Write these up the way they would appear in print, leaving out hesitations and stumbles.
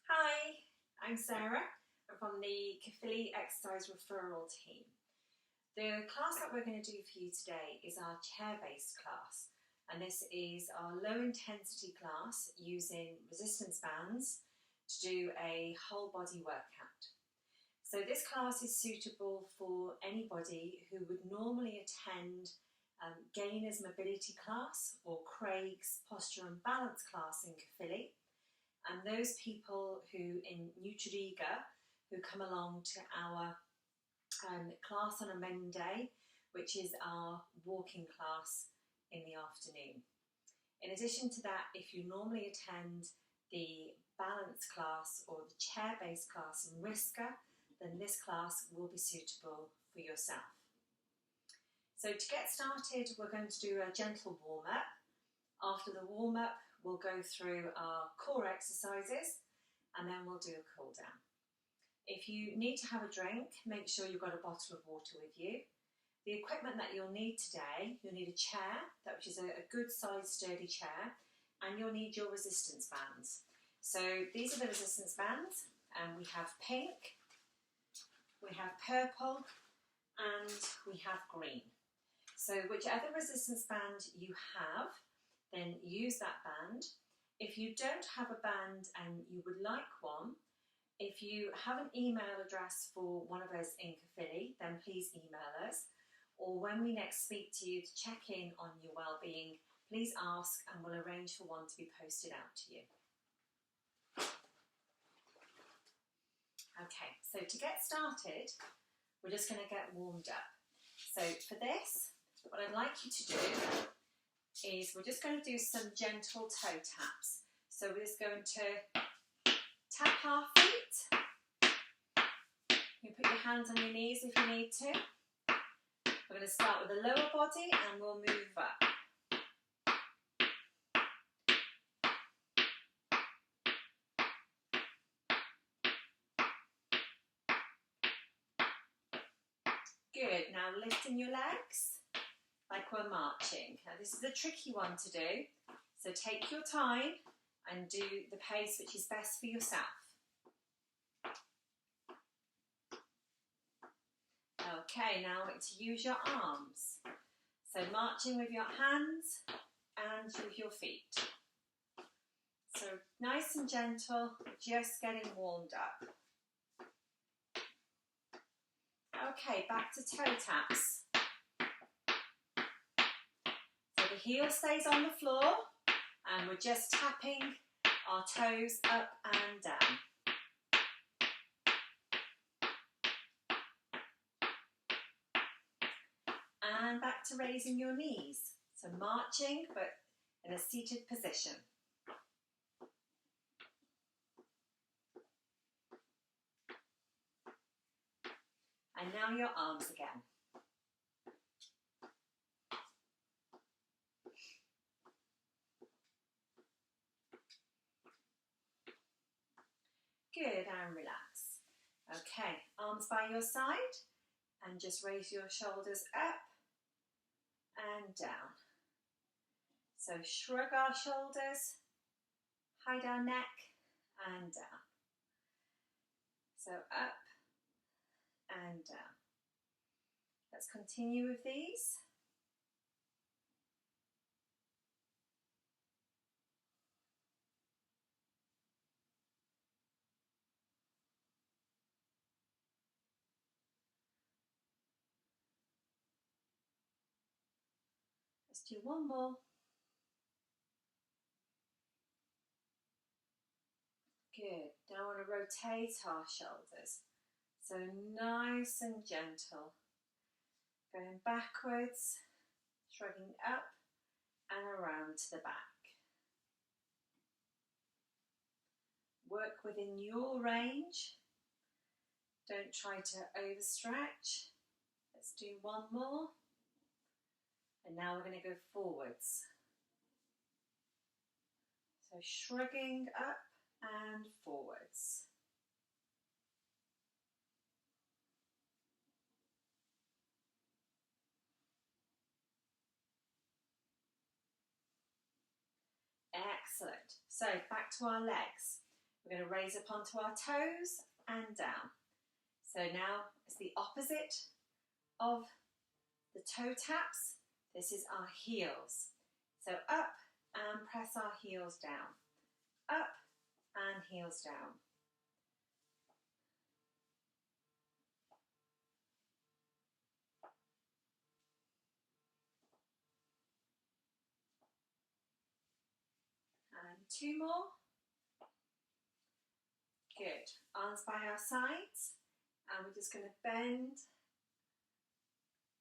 Hi, I'm Sarah. I'm from the Caerphilly Exercise Referral team. The class that we're going to do for you today is our chair-based class, and this is our low intensity class using resistance bands to do a whole body workout. So this class is suitable for anybody who would normally attend Gainer's mobility class or Craig's posture and balance class in Caerphilly, and those people who in Tredegar who come along to our class on a Monday, which is our walking class in the afternoon. In addition to that, if you normally attend the balance class or the chair-based class in Risca, then this class will be suitable for yourself. So to get started, we're going to do a gentle warm-up. After the warm-up, we'll go through our core exercises and then we'll do a cool down. If you need to have a drink, make sure you've got a bottle of water with you. The equipment that you'll need today, you'll need a chair, which is a good sized sturdy chair, and you'll need your resistance bands. So these are the resistance bands, and we have pink, we have purple, and we have green. So whichever resistance band you have, then use that band. If you don't have a band and you would like one, if you have an email address for one of us in Caerphilly, then please email us. Or when we next speak to you to check in on your well-being, please ask and we'll arrange for one to be posted out to you. Okay, so to get started, we're just going to get warmed up. So for this, what I'd like you to do is we're just going to do some gentle toe taps. So we're just going to tap our feet. You put your hands on your knees if you need to. We're going to start with the lower body and we'll move up. Good, now lifting your legs like we're marching. Now this is a tricky one to do, so take your time and do the pace which is best for yourself. Okay, now I want to use your arms. So marching with your hands and with your feet. So nice and gentle, just getting warmed up. Okay, back to toe taps. So the heel stays on the floor and we're just tapping our toes up and down. And back to raising your knees. So marching, but in a seated position. And now your arms again. Good, and relax. Okay, arms by your side and just raise your shoulders up and down. So shrug our shoulders, hide our neck and down. So up and down. Let's continue with these. Let's do one more. Good. Now I want to rotate our shoulders. So nice and gentle. Going backwards, shrugging up and around to the back. Work within your range. Don't try to overstretch. Let's do one more. And now we're going to go forwards. So shrugging up and forwards. Excellent. So back to our legs. We're going to raise up onto our toes and down. So now it's the opposite of the toe taps. This is our heels. So up and press our heels down. Up and heels down. And 2 more. Good. Arms by our sides, and we're just going to bend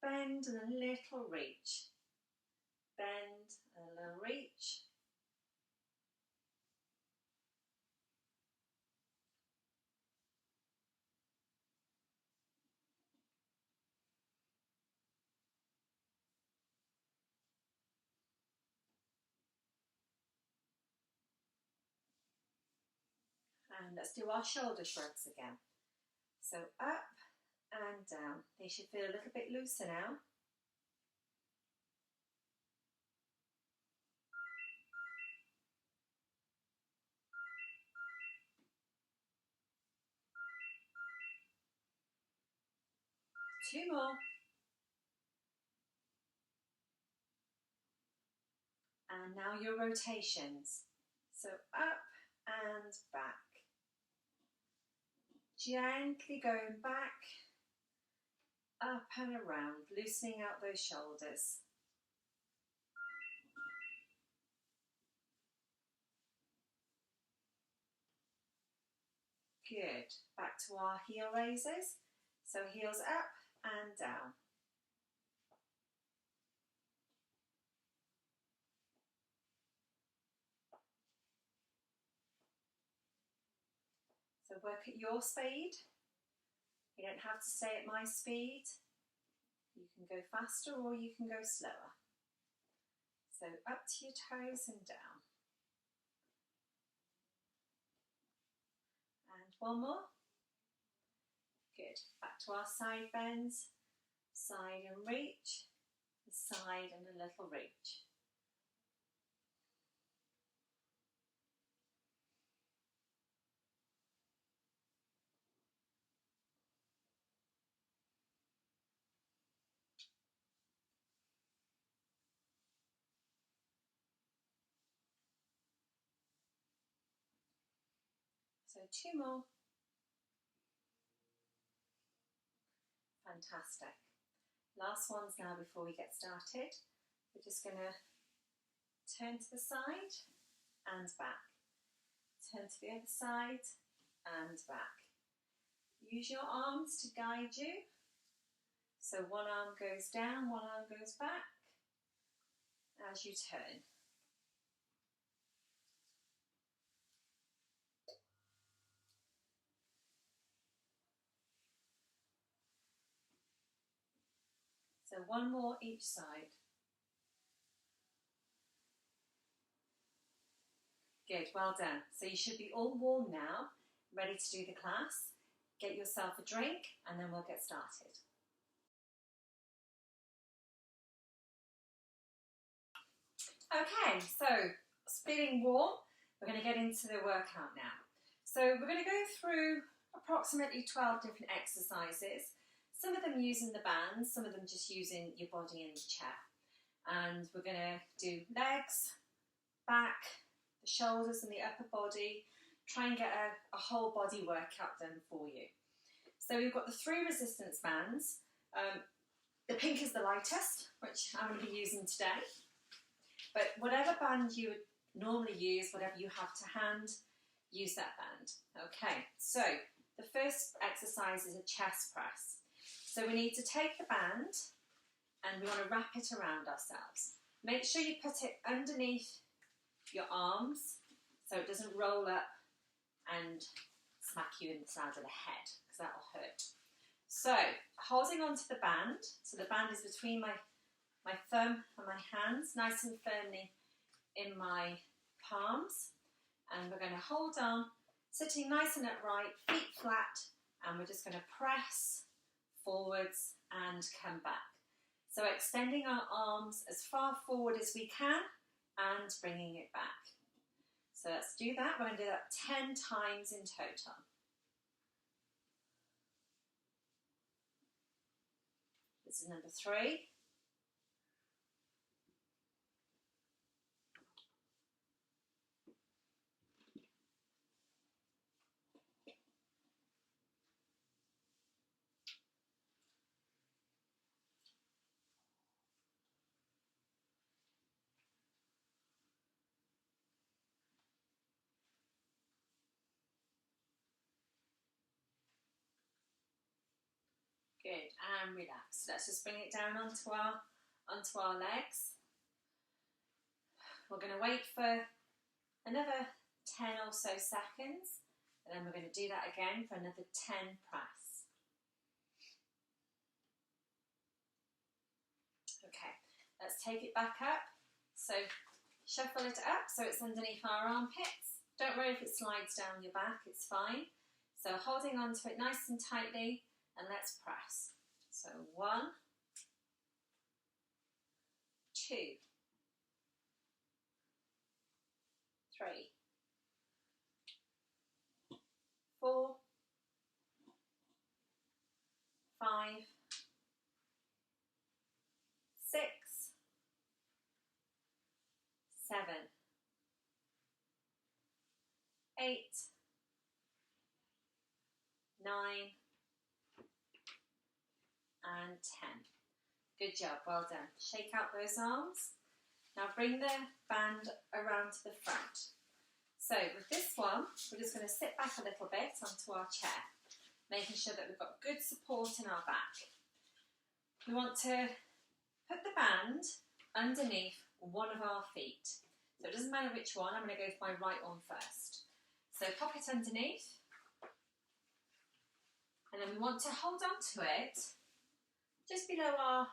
and a little reach. Bend and a little reach. And let's do our shoulder shrugs again. So up and down. They should feel a little bit looser now. Two more. And now your rotations. So up and back. Gently going back, up and around, loosening out those shoulders. Good. Back to our heel raises. So heels up and down. So work at your speed. You don't have to stay at my speed. You can go faster or you can go slower. So up to your toes and down. And one more. Good. Back to our side bends. Side and reach. Side and a little reach. So 2 more. Fantastic. Last ones now before we get started. We're just going to turn to the side and back. Turn to the other side and back. Use your arms to guide you. So one arm goes down, one arm goes back as you turn. So one more each side. Good, well done. So you should be all warm now, ready to do the class. Get yourself a drink and then we'll get started. Okay, so feeling warm, we're going to get into the workout now. So we're going to go through approximately 12 different exercises. Some of them using the bands, some of them just using your body in the chair. And we're going to do legs, back, the shoulders and the upper body. Try and get a whole body workout done for you. So we've got the 3 resistance bands. The pink is the lightest, which I'm going to be using today. But whatever band you would normally use, whatever you have to hand, use that band. Okay, so the first exercise is a chest press. So we need to take the band and we want to wrap it around ourselves. Make sure you put it underneath your arms so it doesn't roll up and smack you in the side of the head, because that will hurt. So, holding onto the band, so the band is between my thumb and my hands, nice and firmly in my palms, and we're going to hold on, sitting nice and upright, feet flat, and we're just going to press forwards and come back. So extending our arms as far forward as we can and bringing it back. So let's do that. We're going to do that 10 times in total. This is number 3. Good, and relax. Let's just bring it down onto our legs. We're going to wait for another 10 or so seconds, and then we're going to do that again for another 10 press. Okay, let's take it back up. So shuffle it up so it's underneath our armpits. Don't worry if it slides down your back, it's fine. So holding on to it nice and tightly, and let's press. So 1, 2, 3, 4, 5, 6, 7, 8, 9, and 10. Good job, well done. Shake out those arms. Now bring the band around to the front. So with this one, we're just going to sit back a little bit onto our chair, making sure that we've got good support in our back. We want to put the band underneath one of our feet. So it doesn't matter which one, I'm going to go for my right one first. So pop it underneath, and then we want to hold on to it just below our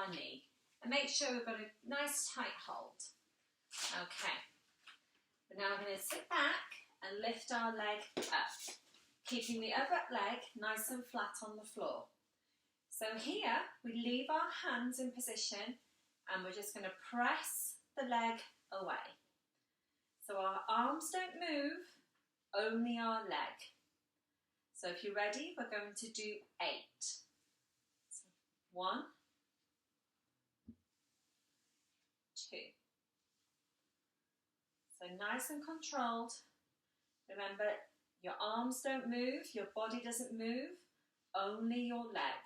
knee, and make sure we've got a nice tight hold. Okay, but now we're going to sit back and lift our leg up, keeping the other leg nice and flat on the floor. So here we leave our hands in position, and we're just going to press the leg away. So our arms don't move, only our leg. So if you're ready, we're going to do 8. 1, 2. So nice and controlled. Remember, your arms don't move, your body doesn't move, only your leg.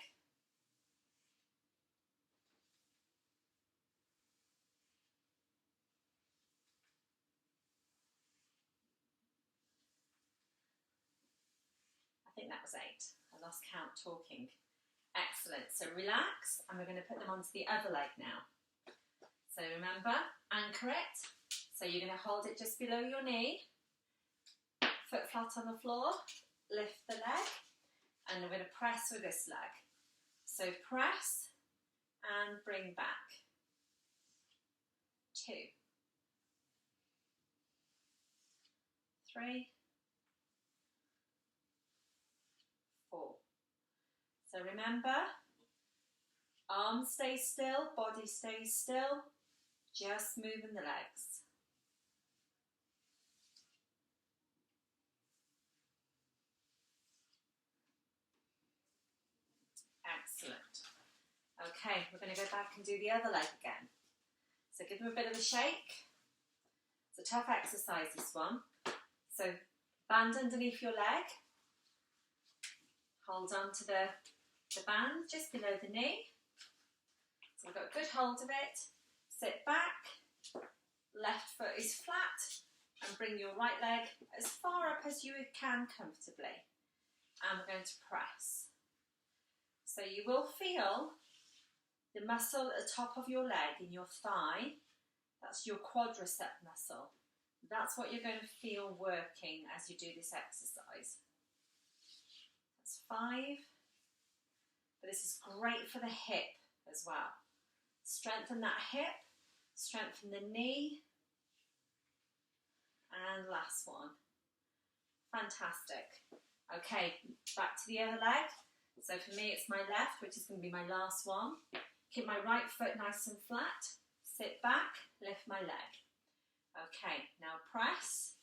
I think that was 8. I lost count talking. Excellent. So relax, and we're going to put them onto the other leg now. So remember, anchor it. So you're going to hold it just below your knee, foot flat on the floor, lift the leg, and we're going to press with this leg. So press and bring back. 2, 3, 4. So remember, arms stay still, body stays still, just moving the legs. Excellent. Okay, we're going to go back and do the other leg again. So give them a bit of a shake. It's a tough exercise, this one. So band underneath your leg. Hold on to the band just below the knee. So we've got a good hold of it. Sit back, left foot is flat, and bring your right leg as far up as you can comfortably. And we're going to press. So you will feel the muscle at the top of your leg in your thigh. That's your quadricep muscle. That's what you're going to feel working as you do this exercise. That's 5. But this is great for the hip as well. Strengthen that hip, strengthen the knee, and last one. Fantastic. Okay, back to the other leg. So for me it's my left, which is going to be my last one. Keep my right foot nice and flat, sit back, lift my leg. Okay, now press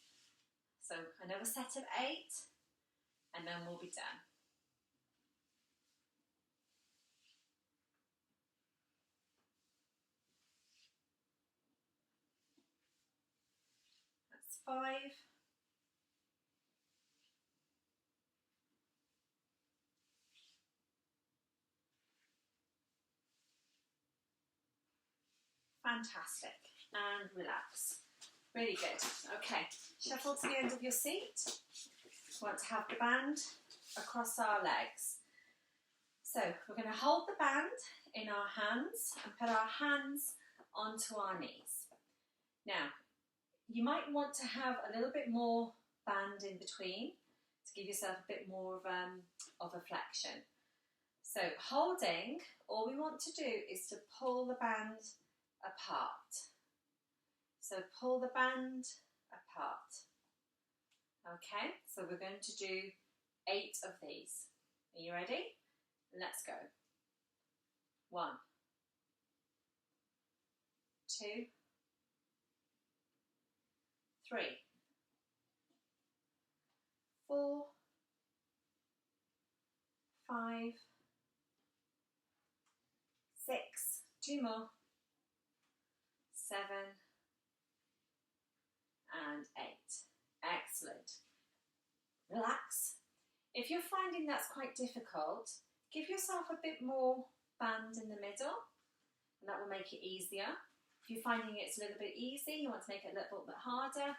So another set of 8, and then we'll be done. That's 5. Fantastic. And relax. Really good. Okay, shuffle to the end of your seat. We want to have the band across our legs. So we're going to hold the band in our hands and put our hands onto our knees. Now, you might want to have a little bit more band in between to give yourself a bit more of a flexion. So holding, all we want to do is to pull the band apart. So pull the band apart. Okay, so we're going to do 8 of these. Are you ready? Let's go. 1, 2, 3, 4, 5, 6, 2 more, 7, and 8. Excellent. Relax. If you're finding that's quite difficult, give yourself a bit more band in the middle, and that will make it easier. If you're finding it's a little bit easy, you want to make it a little bit harder,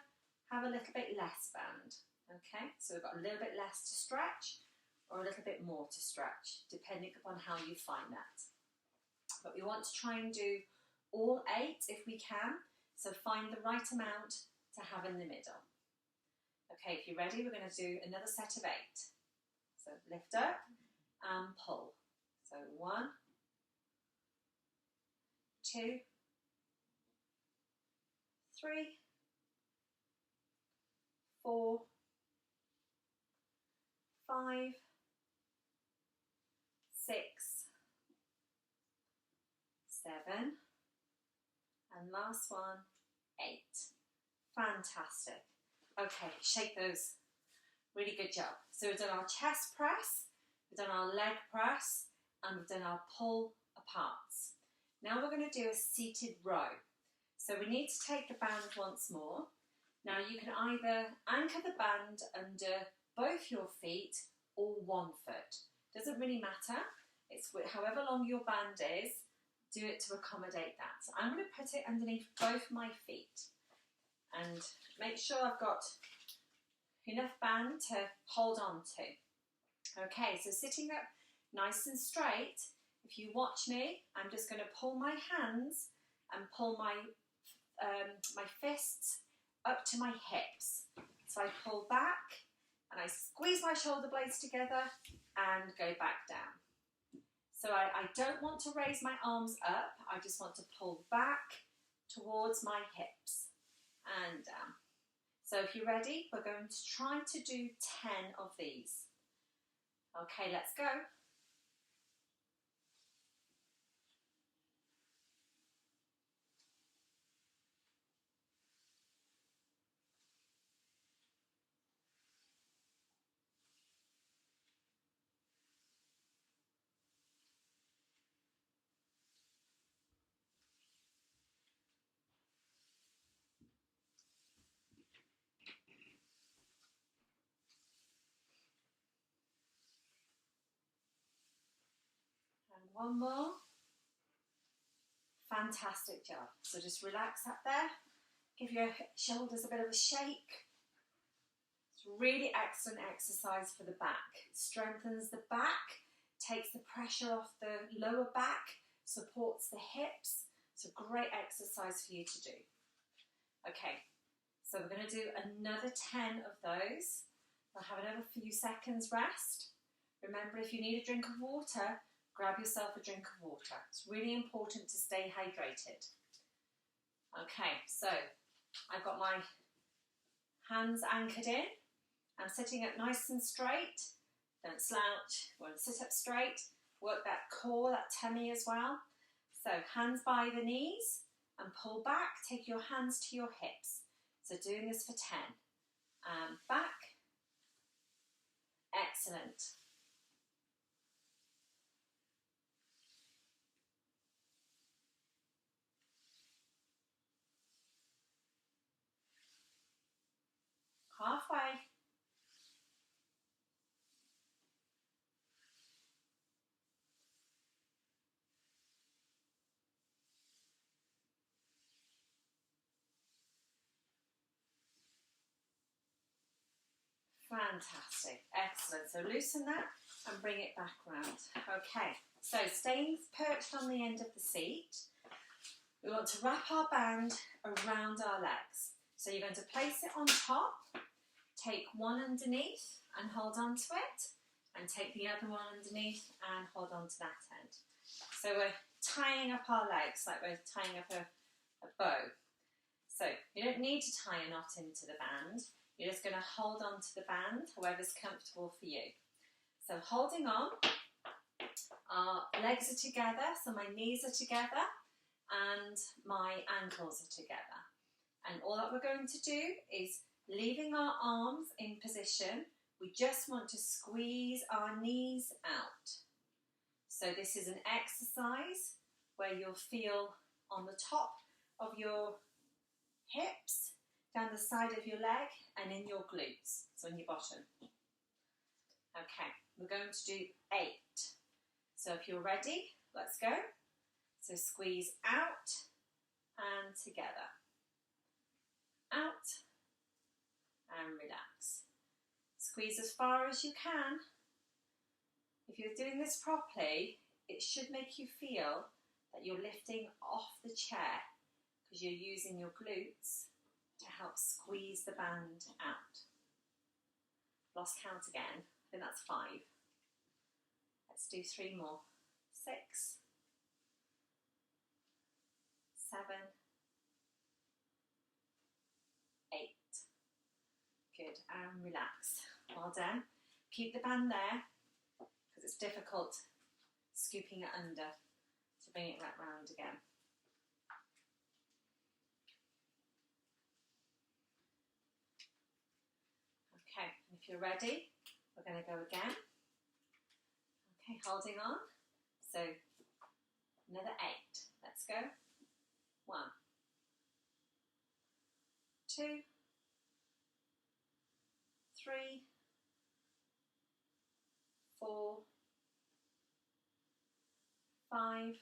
have a little bit less band. Okay, so we've got a little bit less to stretch or a little bit more to stretch, depending upon how you find that. But we want to try and do all 8 if we can, so find the right amount to have in the middle. Okay, if you're ready, we're going to do another set of 8. So lift up and pull. So 1, 2, 3, 4, 5, 6, 7, and last one, 8. Fantastic. Okay, shake those. Really good job. So we've done our chest press, we've done our leg press, and we've done our pull aparts. Now we're going to do a seated row. So we need to take the band once more. Now you can either anchor the band under both your feet or one foot. Doesn't really matter. It's however long your band is, do it to accommodate that. So I'm going to put it underneath both my feet and make sure I've got enough band to hold on to. Okay, so sitting up nice and straight, if you watch me, I'm just going to pull my hands and pull my my fists up to my hips. So I pull back and I squeeze my shoulder blades together and go back down. So I don't want to raise my arms up, I just want to pull back towards my hips and down. So if you're ready, we're going to try to do 10 of these. Okay, let's go. One more. Fantastic job. So just relax up there. Give your shoulders a bit of a shake. It's a really excellent exercise for the back. It strengthens the back, takes the pressure off the lower back, supports the hips. It's a great exercise for you to do. Okay, so we're going to do another 10 of those. We'll have another few seconds rest. Remember, if you need a drink of water, grab yourself a drink of water. It's really important to stay hydrated. Okay, so I've got my hands anchored in. I'm sitting up nice and straight. Don't slouch. We want to sit up straight. Work that core, that tummy as well. So hands by the knees and pull back. Take your hands to your hips. So doing this for 10. and back. Excellent. Halfway. Fantastic, excellent. So loosen that and bring it back round. Okay, so staying perched on the end of the seat, we want to wrap our band around our legs. So you're going to place it on top, take one underneath and hold on to it, and take the other one underneath and hold on to that end. So we're tying up our legs like we're tying up a bow. So you don't need to tie a knot into the band. You're just going to hold on to the band, however's comfortable for you. So holding on, our legs are together, so my knees are together and my ankles are together. And all that we're going to do is leaving our arms in position. We just want to squeeze our knees out. So this is an exercise where you'll feel on the top of your hips, down the side of your leg and in your glutes, so on your bottom. Okay, we're going to do 8. So if you're ready, let's go. So squeeze out and together. Out and relax. Squeeze as far as you can. If you're doing this properly, it should make you feel that you're lifting off the chair because you're using your glutes to help squeeze the band out. Lost count again. I think that's 5. Let's do 3 more. 6, 7, 8. Good, and relax. Well done. Keep the band there because it's difficult scooping it under to bring it right round again. Okay, and if you're ready, we're going to go again. Okay, holding on. So another 8. Let's go. 1, 2, 3, 4, 5,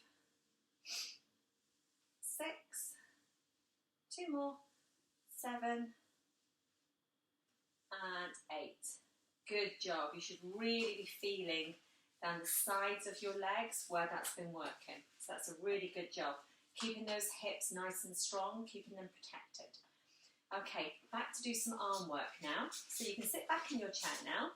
6, 2 more, 7, and 8. Good job. You should really be feeling down the sides of your legs where that's been working. So that's a really good job. Keeping those hips nice and strong, keeping them protected. Okay, back to do some arm work now. So you can sit back in your chair now.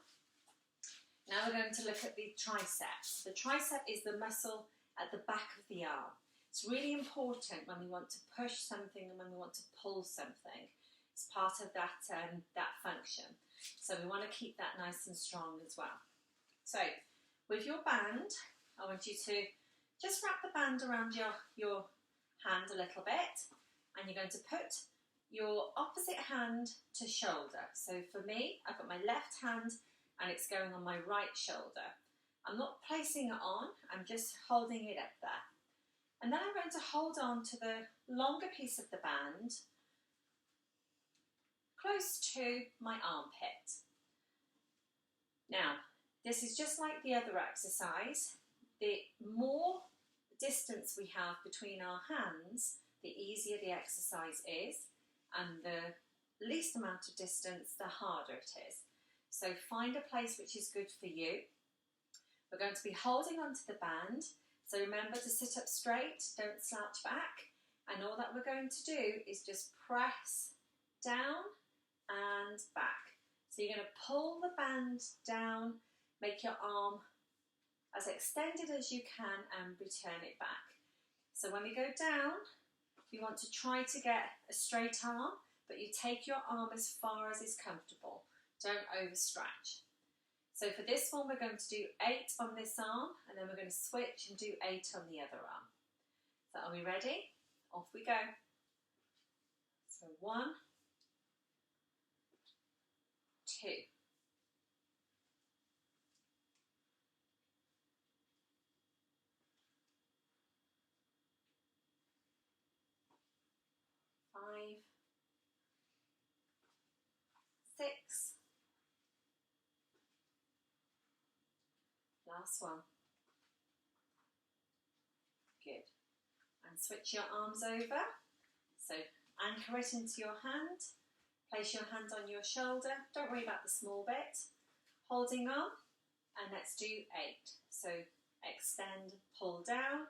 Now we're going to look at the triceps. The tricep is the muscle at the back of the arm. It's really important when we want to push something and when we want to pull something. It's part of that, that function. So we want to keep that nice and strong as well. So with your band, I want you to just wrap the band around your hand a little bit, and you're going to put your opposite hand to shoulder. So for me, I've got my left hand and it's going on my right shoulder. I'm not placing it on, I'm just holding it up there. And then I'm going to hold on to the longer piece of the band close to my armpit. Now, this is just like the other exercise. The more distance we have between our hands, the easier the exercise is, and the least amount of distance, the harder it is. So find a place which is good for you. We're going to be holding onto the band, so remember to sit up straight, don't slouch back, and all that we're going to do is just press down and back. So you're going to pull the band down, make your arm as extended as you can and return it back. So when we go down, you want to try to get a straight arm, but you take your arm as far as is comfortable. Don't overstretch. So for this one, we're going to do 8 on this arm, and then we're going to switch and do 8 on the other arm. So are we ready? Off we go. So 1, 2. 5, 6, last one. Good. And switch your arms over. So anchor it into your hand. Place your hand on your shoulder. Don't worry about the small bit. Holding on. And let's do 8. So extend, pull down.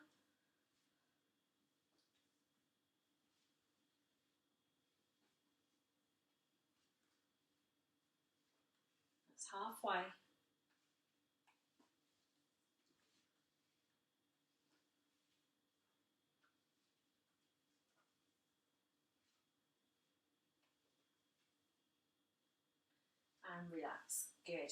That's halfway. And relax. Good.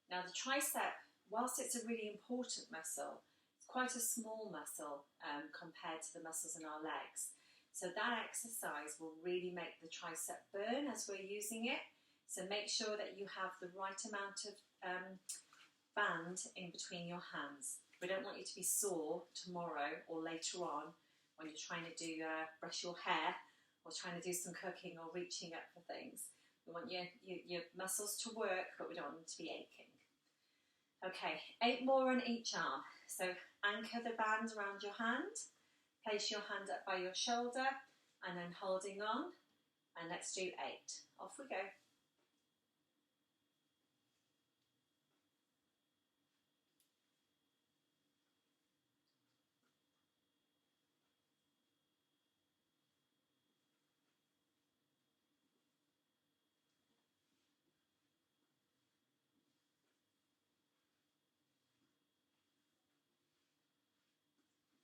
Now the tricep, whilst it's a really important muscle, it's quite a small muscle compared to the muscles in our legs. So that exercise will really make the tricep burn as we're using it. So make sure that you have the right amount of band in between your hands. We don't want you to be sore tomorrow or later on when you're trying to do brush your hair or trying to do some cooking or reaching up for things. We want your muscles to work, but we don't want them to be aching. Okay, 8 more on each arm. So anchor the band around your hand, place your hand up by your shoulder, and then holding on. And let's do 8. Off we go.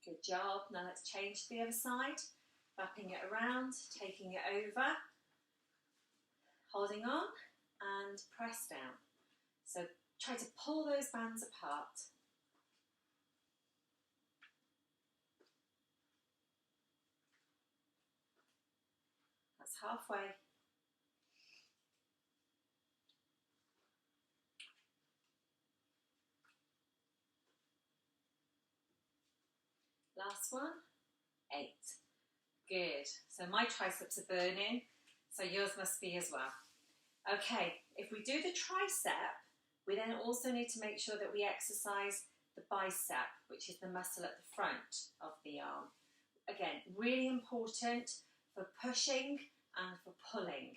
Good job. Now let's change to the other side. Wrapping it around, taking it over, holding on and press down. So try to pull those bands apart. That's halfway. Last one, 8. Good. So my triceps are burning, so yours must be as well. Okay, if we do the tricep, we then also need to make sure that we exercise the bicep, which is the muscle at the front of the arm. Again, really important for pushing and for pulling.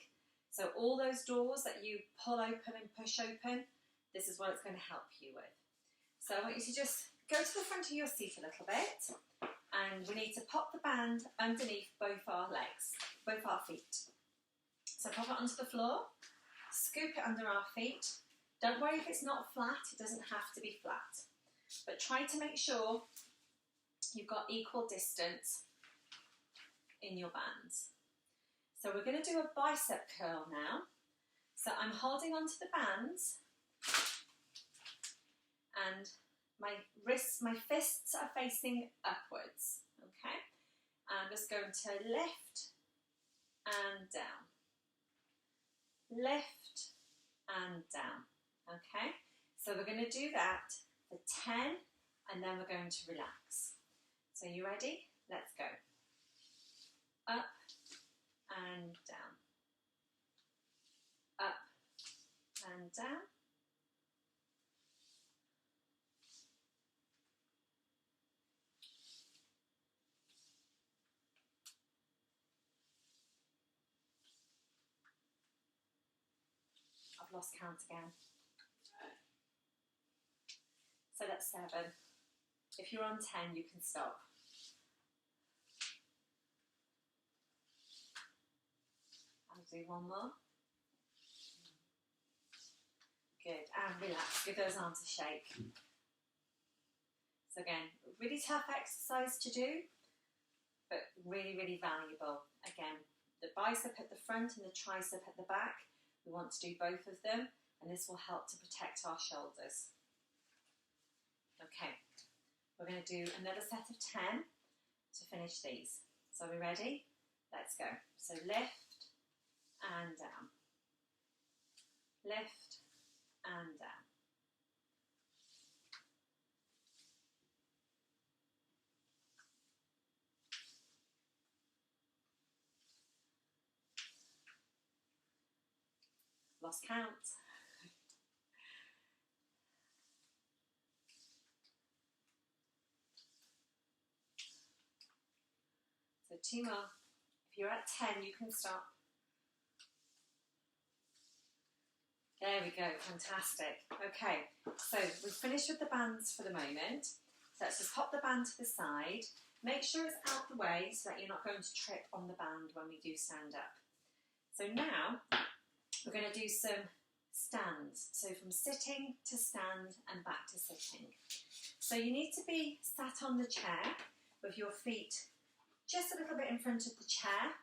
So all those doors that you pull open and push open, this is what it's going to help you with. So I want you to just go to the front of your seat a little bit, and we need to pop the band underneath both our legs, both our feet. So pop it onto the floor, scoop it under our feet. Don't worry if it's not flat, it doesn't have to be flat. But try to make sure you've got equal distance in your bands. So we're going to do a bicep curl now. So I'm holding onto the bands, and my wrists, my fists are facing upwards, okay? I'm just going to lift and down, lift and down, okay? So we're going to do that for 10 and then we're going to relax. So you ready? Let's go. Up and down, up and down. I've lost count again. So that's 7. If you're on 10, you can stop. I'll do one more. Good, and relax, give those arms a shake. So again, really tough exercise to do, but really, really valuable. Again, the bicep at the front and the tricep at the back. We want to do both of them, and this will help to protect our shoulders. Okay, we're going to do another set of 10 to finish these. So are we ready? Let's go. So lift and down, lift and down. Lost count. So 2 more. If you're at 10, you can stop. There we go, fantastic. Okay, so we've finished with the bands for the moment. So let's just pop the band to the side. Make sure it's out the way so that you're not going to trip on the band when we do stand up. So now we're going to do some stands. So from sitting to stand and back to sitting. So you need to be sat on the chair with your feet just a little bit in front of the chair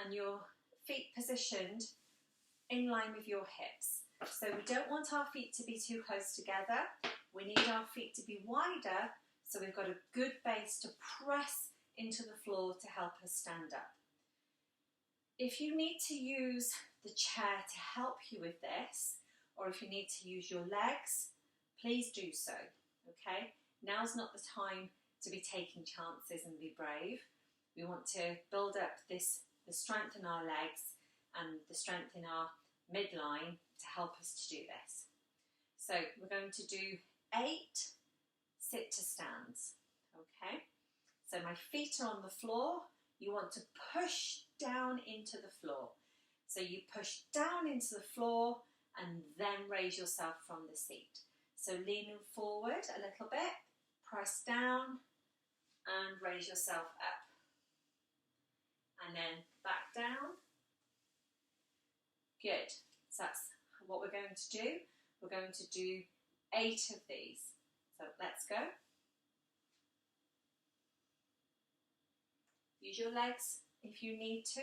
and your feet positioned in line with your hips. So we don't want our feet to be too close together. We need our feet to be wider so we've got a good base to press into the floor to help us stand up. If you need to use the chair to help you with this, or if you need to use your legs, please do so, okay? Now's not the time to be taking chances and be brave. We want to build up the strength in our legs and the strength in our midline to help us to do this. So we're going to do 8 sit to stands, okay? So my feet are on the floor. You want to push down into the floor. So you push down into the floor and then raise yourself from the seat. So leaning forward a little bit, press down and raise yourself up. And then back down. Good. So that's what we're going to do. We're going to do 8 of these. So let's go. Use your legs if you need to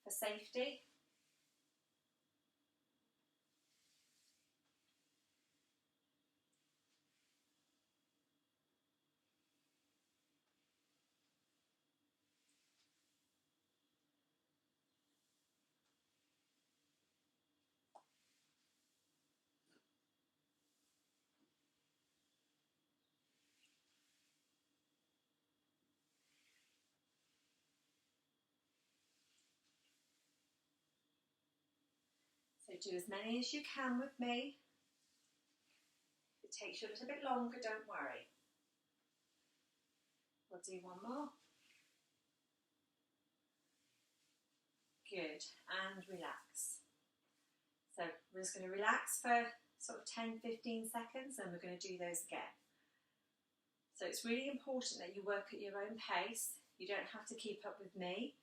for safety. So do as many as you can with me. If it takes you a little bit longer, don't worry. We'll do 1 more. Good, and relax. So we're just going to relax for sort of 10-15 seconds and we're going to do those again. So it's really important that you work at your own pace. You don't have to keep up with me.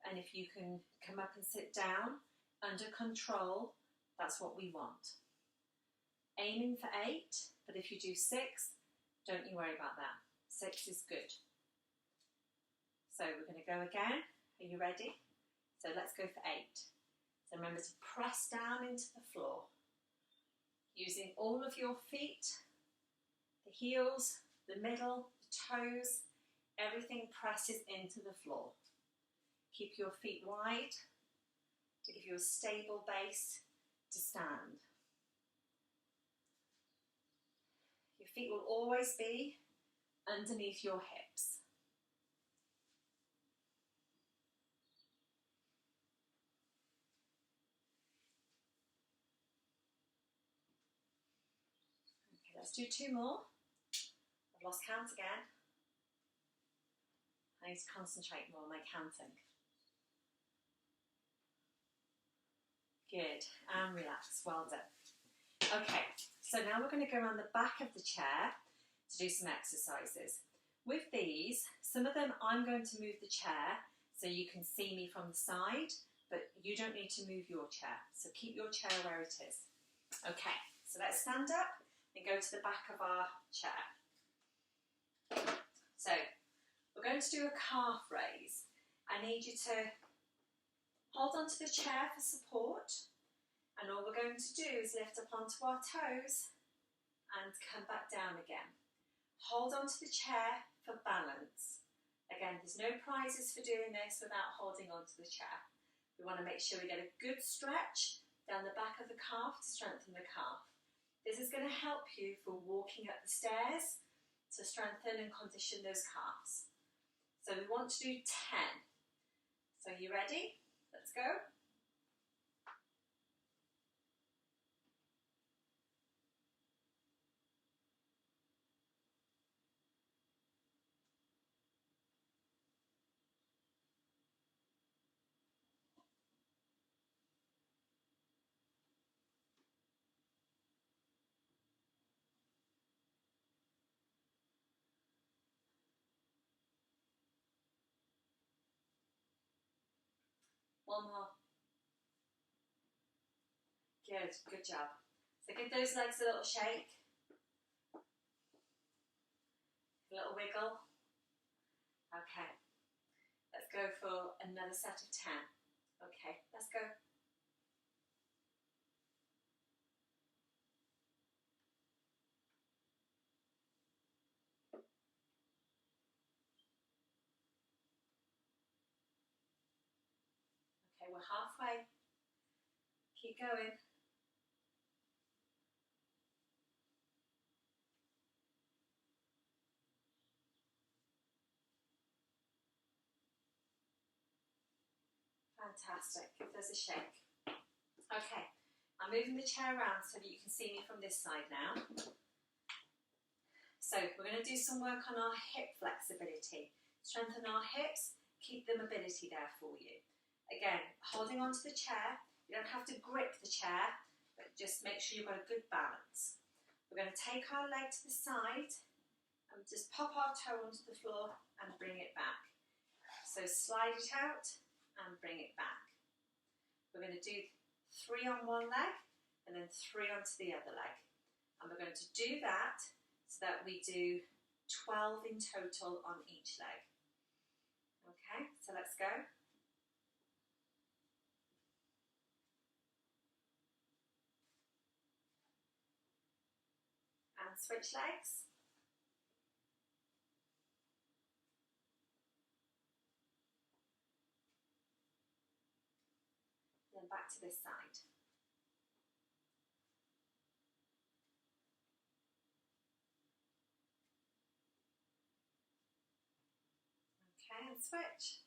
And if you can come up and sit down under control, that's what we want. Aiming for 8, but if you do 6, don't you worry about that. 6 is good. So we're going to go again. Are you ready? So let's go for 8. So remember to press down into the floor. Using all of your feet, the heels, the middle, the toes, everything presses into the floor. Keep your feet wide to give you a stable base to stand. Your feet will always be underneath your hips. Okay, let's do 2 more. I've lost count again. I need to concentrate more on my counting. Good, and relax, well done. Okay, so now we're going to go around the back of the chair to do some exercises. With these, some of them I'm going to move the chair so you can see me from the side, but you don't need to move your chair, so keep your chair where it is. Okay, so let's stand up and go to the back of our chair. So, we're going to do a calf raise. I need you to hold onto the chair for support, and all we're going to do is lift up onto our toes and come back down again. Hold onto the chair for balance. Again, there's no prizes for doing this without holding onto the chair. We want to make sure we get a good stretch down the back of the calf to strengthen the calf. This is going to help you for walking up the stairs to strengthen and condition those calves. So we want to do 10. So are you ready? Let's go. One more. Good job. So give those legs a little shake. A little wiggle. Okay. Let's go for another set of 10. Okay, let's go. Okay, we're halfway. Keep going. Fantastic. Give those a shake. Okay, I'm moving the chair around so that you can see me from this side now. So we're going to do some work on our hip flexibility. Strengthen our hips, keep the mobility there for you. Again, holding onto the chair. You don't have to grip the chair, but just make sure you've got a good balance. We're going to take our leg to the side and just pop our toe onto the floor and bring it back. So slide it out and bring it back. We're going to do 3 on one leg and then 3 onto the other leg. And we're going to do that so that we do 12 in total on each leg. Okay, so let's go. And switch legs. Then back to this side. Okay, and switch.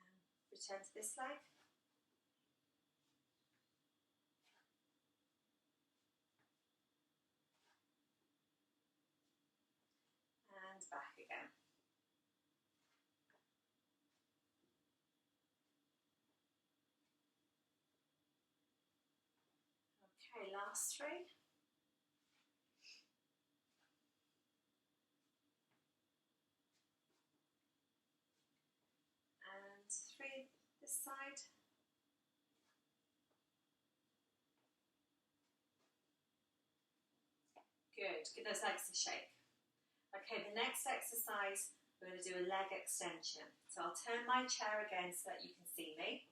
And return to this leg. And back again. Okay, last 3. And 3 this side. Good, give those legs a shake. Okay, the next exercise, we're going to do a leg extension. So I'll turn my chair again so that you can see me.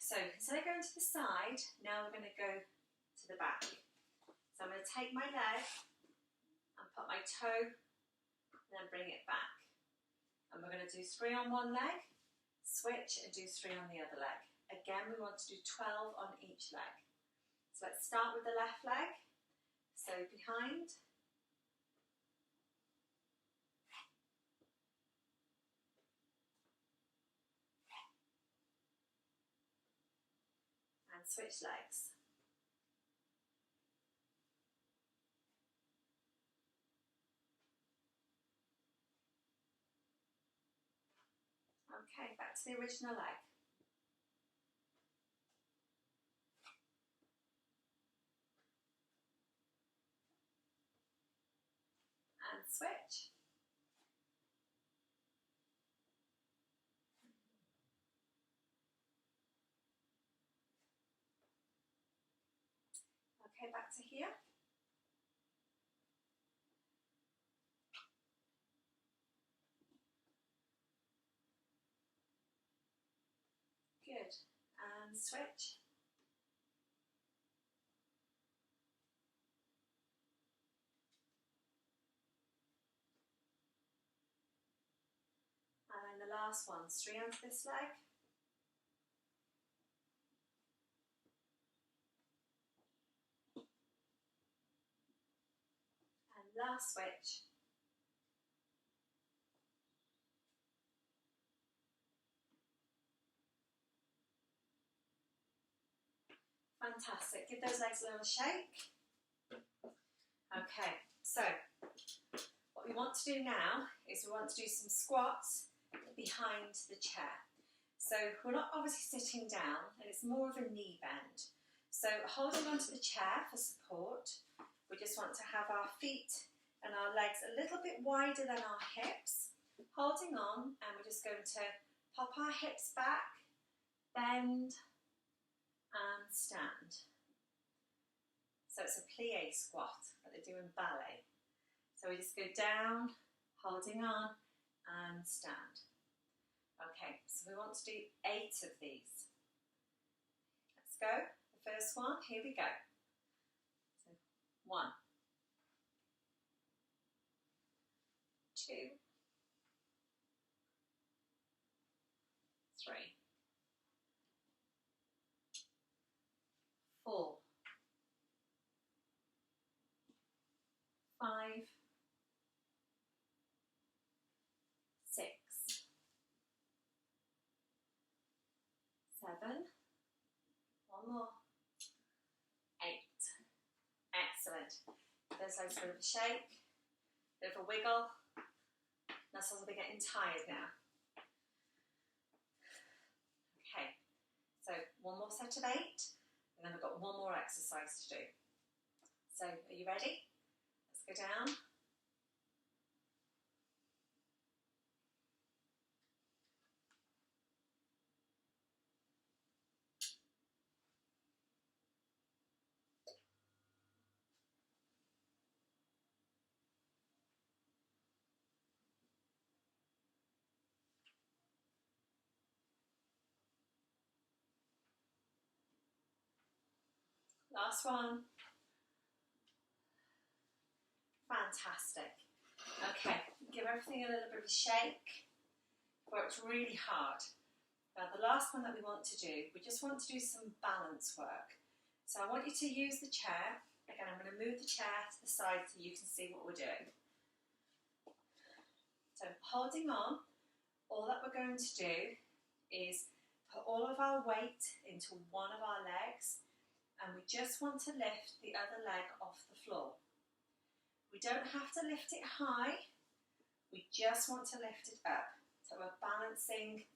So instead of going to the side, now we're going to go to the back. So I'm going to take my leg and put my toe and then bring it back. And we're going to do 3 on one leg, switch and do 3 on the other leg. Again, we want to do 12 on each leg. So let's start with the left leg. So behind. And switch legs. Okay, back to the original leg. And switch. Okay, back to here. Good. And switch. last one, 3 onto this leg. And last switch. Fantastic. Give those legs a little shake. Okay, so what we want to do now is we want to do some squats behind the chair. So we're not obviously sitting down, and it's more of a knee bend. So holding onto the chair for support, we just want to have our feet and our legs a little bit wider than our hips, holding on, and we're just going to pop our hips back, bend, and stand. So it's a plie squat that they do in ballet. So we just go down, holding on, and stand. Okay, so we want to do 8 of these. Let's go. The first one, here we go. So 1, 2, 3, 4, 5, 6, 7, one more, 8. Excellent. Those legs a bit of a shake, bit of a wiggle. Muscles will be getting tired now. Okay, so one more set of 8, and then we've got one more exercise to do. So, are you ready? Let's go down. Last one. Fantastic. Okay, give everything a little bit of a shake. Worked really hard. Now the last one that we want to do, we just want to do some balance work. So I want you to use the chair. Again, I'm going to move the chair to the side so you can see what we're doing. So holding on, all that we're going to do is put all of our weight into one of our legs, and we just want to lift the other leg off the floor. We don't have to lift it high, we just want to lift it up. So we're balancing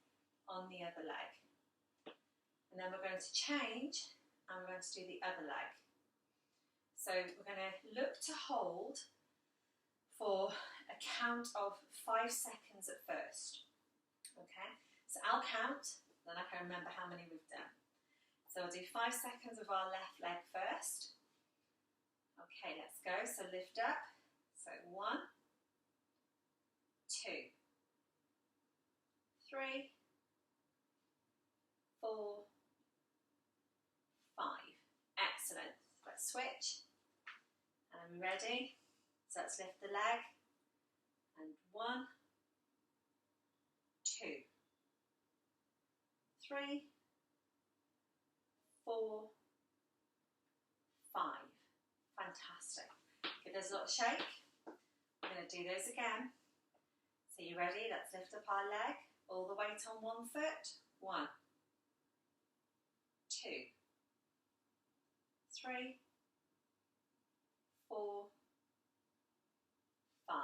on the other leg. And then we're going to change and we're going to do the other leg. So we're going to look to hold for a count of 5 seconds at first. Okay, so I'll count, then I can remember how many we've done. So we'll do 5 seconds of our left leg first. Okay, let's go. So lift up. So 1, 2, 3, 4, 5. Excellent. Let's switch. And we're ready. So let's lift the leg. And 1, 2, 3, 4, 5. Fantastic. Give those a little shake. We're going to do those again. So you ready? Let's lift up our leg. All the weight on one foot. 1, 2, 3, 4, 5.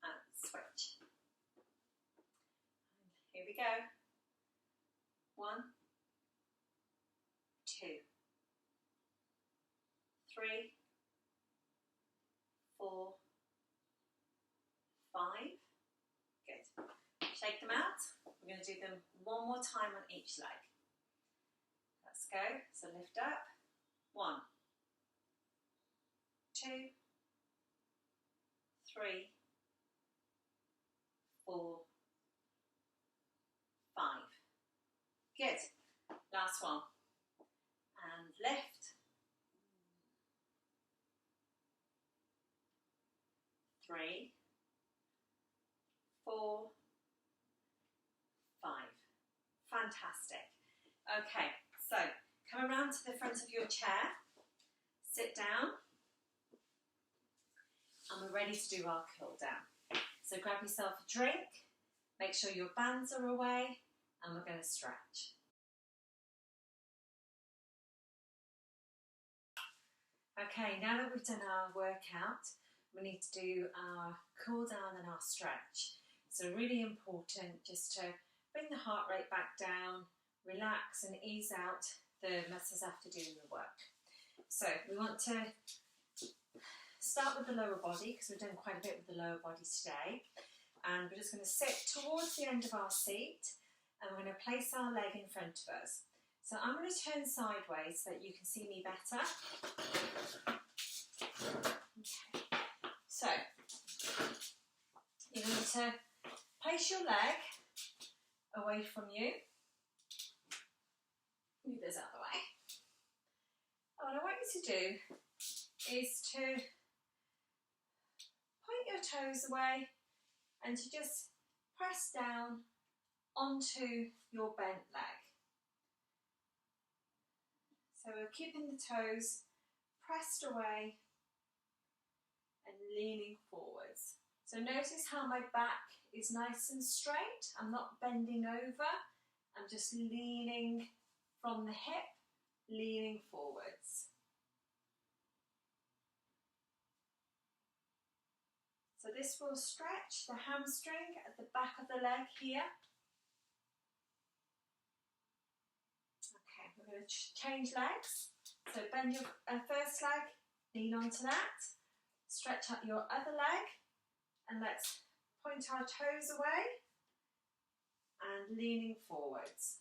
And switch. And here we go. 1, 2, 3, 4, 5. Good. Shake them out. We're going to do them one more time on each leg. Let's go. So lift up. 1, 2, 3, 4, 5. Good. Last one. And lift. 3, 4, Fantastic. Okay, so come around to the front of your chair, sit down, and we're ready to do our cool down. So grab yourself a drink, make sure your bands are away, and we're going to stretch. Okay, now that we've done our workout, we need to do our cool down and our stretch. So really important just to bring the heart rate back down, relax and ease out the muscles after doing the work. So we want to start with the lower body because we've done quite a bit with the lower body today. And we're just going to sit towards the end of our seat and we're going to place our leg in front of us. So I'm going to turn sideways so that you can see me better. Okay. So you're going to place your leg away from you. Move this out of the way. And what I want you to do is to point your toes away and to just press down onto your bent leg. So we're keeping the toes pressed away and leaning forwards. So notice how my back is nice and straight. I'm not bending over. I'm just leaning from the hip, leaning forwards. So this will stretch the hamstring at the back of the leg here. Okay, we're going to change legs. So bend your first leg, lean onto that. Stretch up your other leg and let's point our toes away and leaning forwards.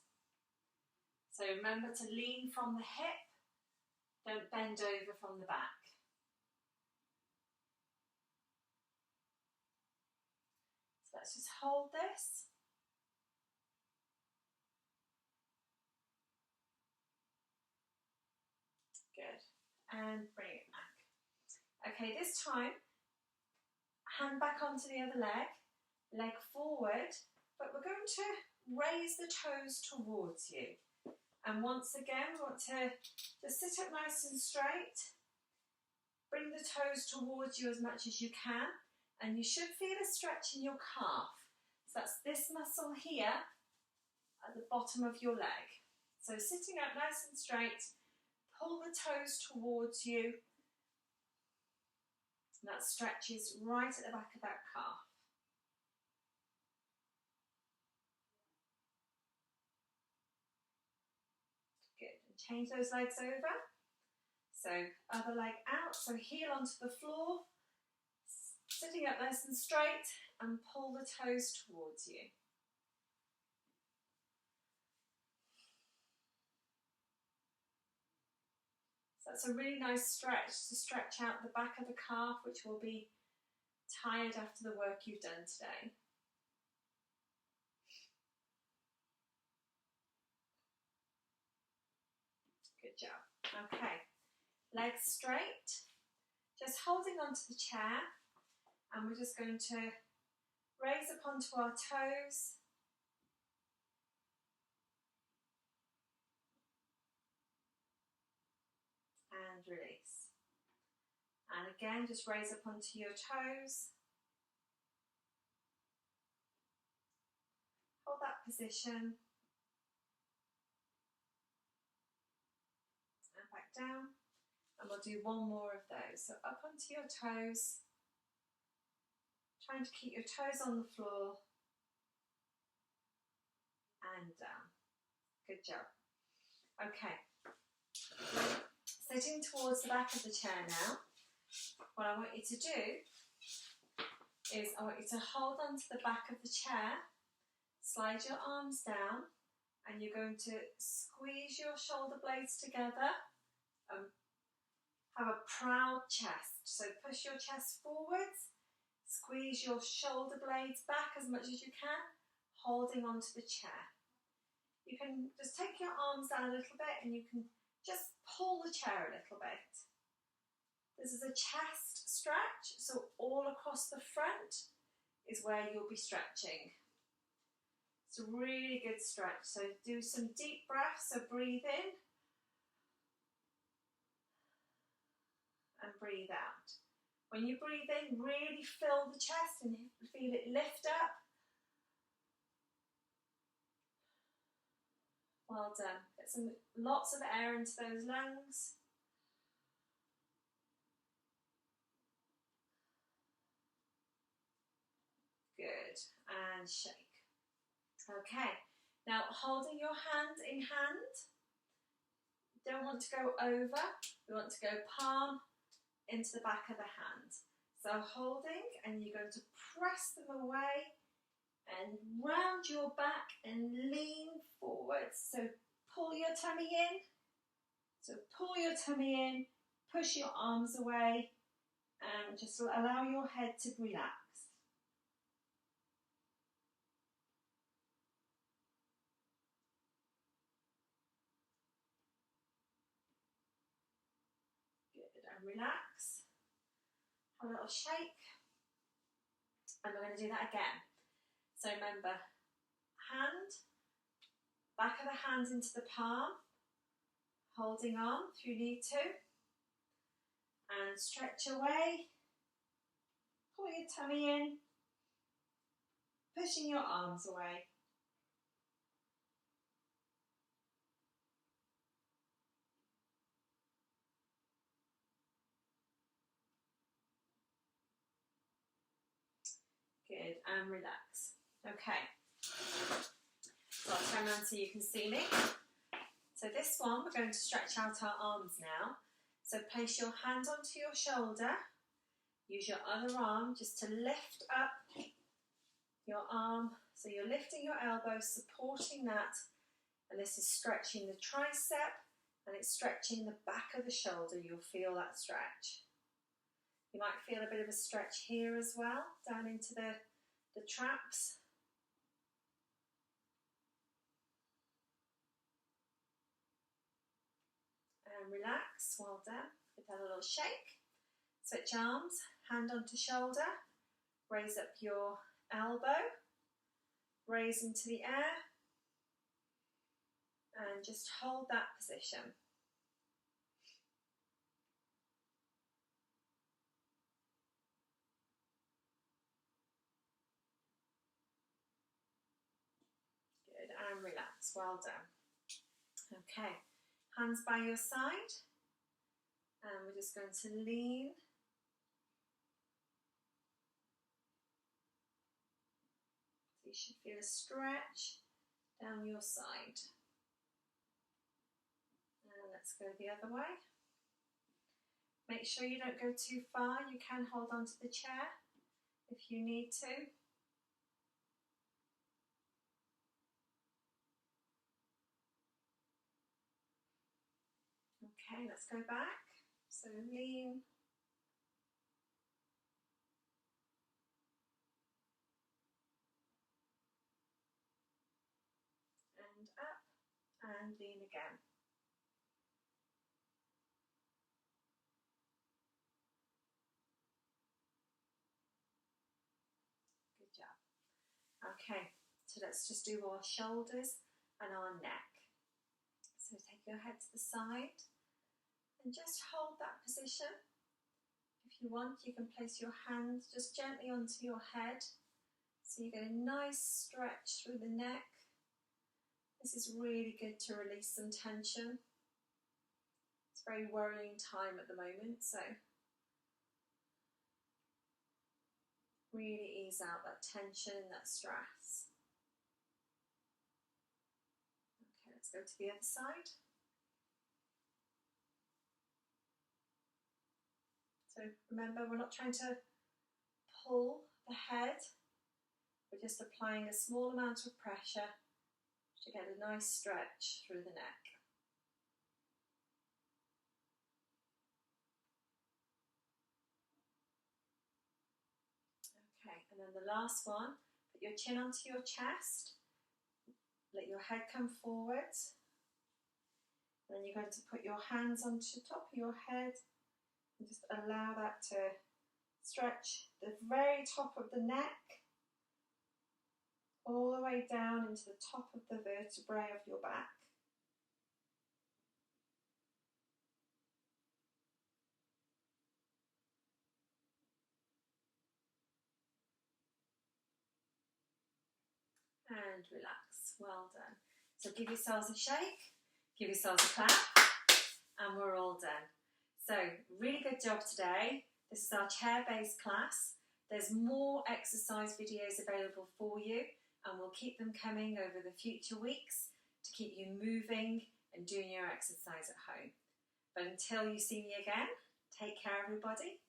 So remember to lean from the hip, don't bend over from the back. So let's just hold this. Good. And bring it back. Okay, this time, hand back onto the other leg, leg forward, but we're going to raise the toes towards you. And once again, we want to just sit up nice and straight, bring the toes towards you as much as you can, and you should feel a stretch in your calf. So that's this muscle here at the bottom of your leg. So sitting up nice and straight, pull the toes towards you, and that stretches right at the back of that calf. Good, and change those legs over. So other leg out, so heel onto the floor, sitting up nice and straight, and pull the toes towards you. So that's a really nice stretch to stretch out the back of the calf, which will be tired after the work you've done today. Good job. Okay, legs straight, just holding onto the chair, and we're just going to raise up onto our toes. And release. And again, just raise up onto your toes. Hold that position. And back down. And we'll do one more of those. So up onto your toes. Trying to keep your toes on the floor. And down. Good job. Okay. Sitting towards the back of the chair now, what I want you to do is I want you to hold onto the back of the chair, slide your arms down, and you're going to squeeze your shoulder blades together and have a proud chest. So push your chest forwards, squeeze your shoulder blades back as much as you can, holding onto the chair. You can just take your arms down a little bit and you can just pull the chair a little bit. This is a chest stretch, so all across the front is where you'll be stretching. It's a really good stretch. So do some deep breaths. So breathe in and breathe out. When you breathe in, really fill the chest and feel it lift up. Well done. Get lots of air into those lungs. Good. And shake. Okay. Now holding your hand in hand. You don't want to go over. You want to go palm into the back of the hand. So holding, and you're going to press them away and round your back and lean forward. So pull your tummy in. So pull your tummy in, push your arms away, and just allow your head to relax. Good, and relax. Have a little shake. And we're going to do that again. So remember, back of the hand into the palm, holding on if you need to, and stretch away, pull your tummy in, pushing your arms away. Good, and relax. Okay, so I'll turn around so you can see me. So this one, we're going to stretch out our arms now. So place your hand onto your shoulder. Use your other arm just to lift up your arm. So you're lifting your elbow, supporting that. And this is stretching the tricep and it's stretching the back of the shoulder. You'll feel that stretch. You might feel a bit of a stretch here as well, down into the traps. And relax, well done. Give that a little shake. Switch arms, hand onto shoulder. Raise up your elbow. Raise into the air. And just hold that position. Good, and relax, well done. Okay, hands by your side, and we're just going to lean. So you should feel a stretch down your side. And let's go the other way. Make sure you don't go too far. You can hold onto the chair if you need to. Okay, let's go back. So lean. And up, and lean again. Good job. Okay, so let's just do our shoulders and our neck. So take your head to the side and just hold that position. If you want, you can place your hands just gently onto your head. So you get a nice stretch through the neck. This is really good to release some tension. It's a very worrying time at the moment, so really ease out that tension, that stress. Okay, let's go to the other side. So remember, we're not trying to pull the head, we're just applying a small amount of pressure to get a nice stretch through the neck. Okay, and then the last one, put your chin onto your chest, let your head come forward, and then you're going to put your hands onto the top of your head and just allow that to stretch the very top of the neck all the way down into the top of the vertebrae of your back. And relax. Well done. So give yourselves a shake, give yourselves a clap, and we're all done. So really good job today. This is our chair-based class. There's more exercise videos available for you, and we'll keep them coming over the future weeks to keep you moving and doing your exercise at home. But until you see me again, take care everybody.